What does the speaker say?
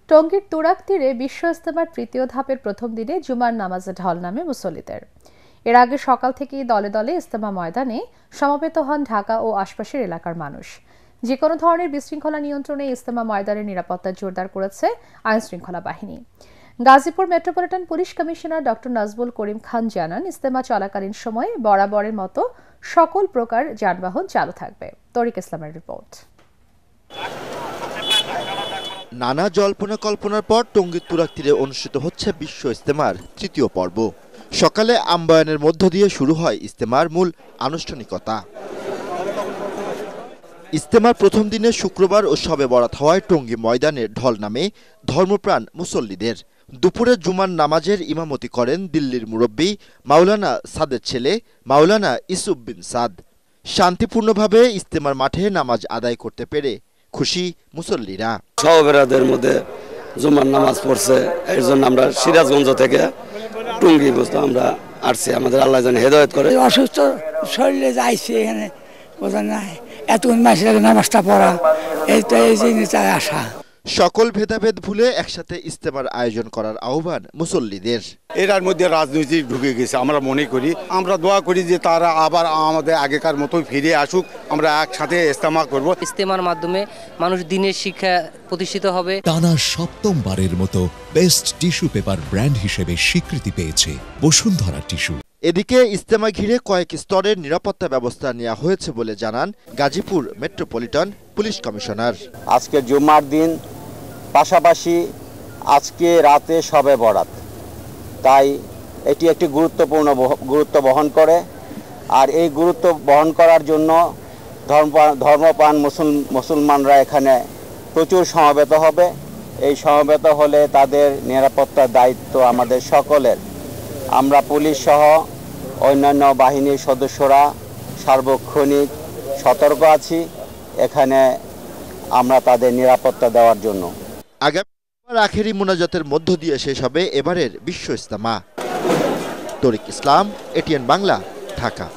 টঙ্গীর তুরাগ তীরে বিশ্ব ইজতেমার তৃতীয় ধাপের প্রথম দিনে জুমার নামাজে ঢল নামে মুসল্লিদের। এর আগে সকাল থেকেই দলে দলে ইজতেমা ময়দানে সমবেত হন ঢাকা ও আশপাশের এলাকার মানুষ। যে কোনো ধরনের বিশৃঙ্খলা নিয়ন্ত্রণে ইজতেমা ময়দানের নিরাপত্তা জোরদার করেছে আইনশৃঙ্খলা বাহিনী। Gazipur metropolitan police commissioner doctor Nazbul Karim Khan জানান, ইজতেমা চলাকালীন সময়ে বরাবরের মতো সকল প্রকার যানবাহন চালু থাকবে। তরিক ইসলামের রিপোর্ট। নানা জল্পনা কল্পনার পর টঙ্গীর তুরাগ তীরে অনুষ্ঠিত হচ্ছে বিশ্ব ইজতেমার তৃতীয় পর্ব। সকালে আম্বায়নের মধ্য দিয়ে শুরু হয় ইজতেমার মূল আনুষ্ঠানিকতা। ইজতেমার প্রথম দিনে শুক্রবার ও শবে বরাত হওয়ায় টঙ্গী ময়দানে ঢল নামে ধর্মপ্রাণ মুসল্লিদের। দুপুরে জুমার নামাজের ইমামতি করেন দিল্লির মুরব্বী মাওলানা সাদের ছেলে মাওলানা ইসুফ বিন সাদ। শান্তিপূর্ণভাবে ইজতেমার মাঠে নামাজ আদায় করতে পেরে খুশি মুসল্লিরা। সহবেরাদের মধ্যে জুমার নামাজ পড়ছে, এর জন্য আমরা সিরাজগঞ্জ থেকে টঙ্গী বুঝতে আমরা আসছি। আমাদের আল্লাহ যেন হেদায়েত করে। অসুস্থ শরীরে যাইছি এখানে বোঝা নাই, এতক্ষণ মাসের নামাজটা পড়া এই জিনিসটাই আসা। সকল ভেদাভেদ ভুলে একসাথে ইজতেমার আয়োজন করার আহ্বান মুসল্লিদের। এর মধ্যে রাজনীতি ঢুকে গেছে, আমরা মনে করি, আমরা দোয়া করি যে তারা আবার আমাদের আগেকার মতোই ফিরে আসুক, আমরা একসাথে ইজতেমা করব। ইজতেমার মাধ্যমে মানুষ দিনের শিক্ষা প্রতিষ্ঠিত হবে। টানা সপ্তমবারের মতো বেস্ট টিস্যু পেপার ব্র্যান্ড হিসেবে স্বীকৃতি পেয়েছে বসুন্ধরা টিস্যু। এদিকে ইজতেমা ঘিরে কয়েক স্তরের নিরাপত্তা ব্যবস্থা নেওয়া হয়েছে বলে জানান গাজীপুর মেট্রোপলিটন পুলিশ কমিশনার। আজকে জুমার দিন, পাশাপাশি আজকে রাতে শবে বরাত, তাই এটি একটি গুরুত্ব বহন করে। আর এই গুরুত্ব বহন করার জন্য ধর্মপ্রাণ মুসলমানরা এখানে প্রচুর সমবেত হবে। এই সমবেত হলে তাদের নিরাপত্তার দায়িত্ব আমাদের সকলের। আমরা পুলিশ সহ অন্যান্য বাহিনীর সদস্যরা সার্বক্ষণিক সতর্ক আছি এখানে আমরা তাদের নিরাপত্তা দেওয়ার জন্য। আগামী আখেরি মোনাজাতের মধ্য দিয়ে শেষ হবে এবারের বিশ্ব ইজতেমা। তরিক ইসলাম, এটিএন বাংলা, ঢাকা।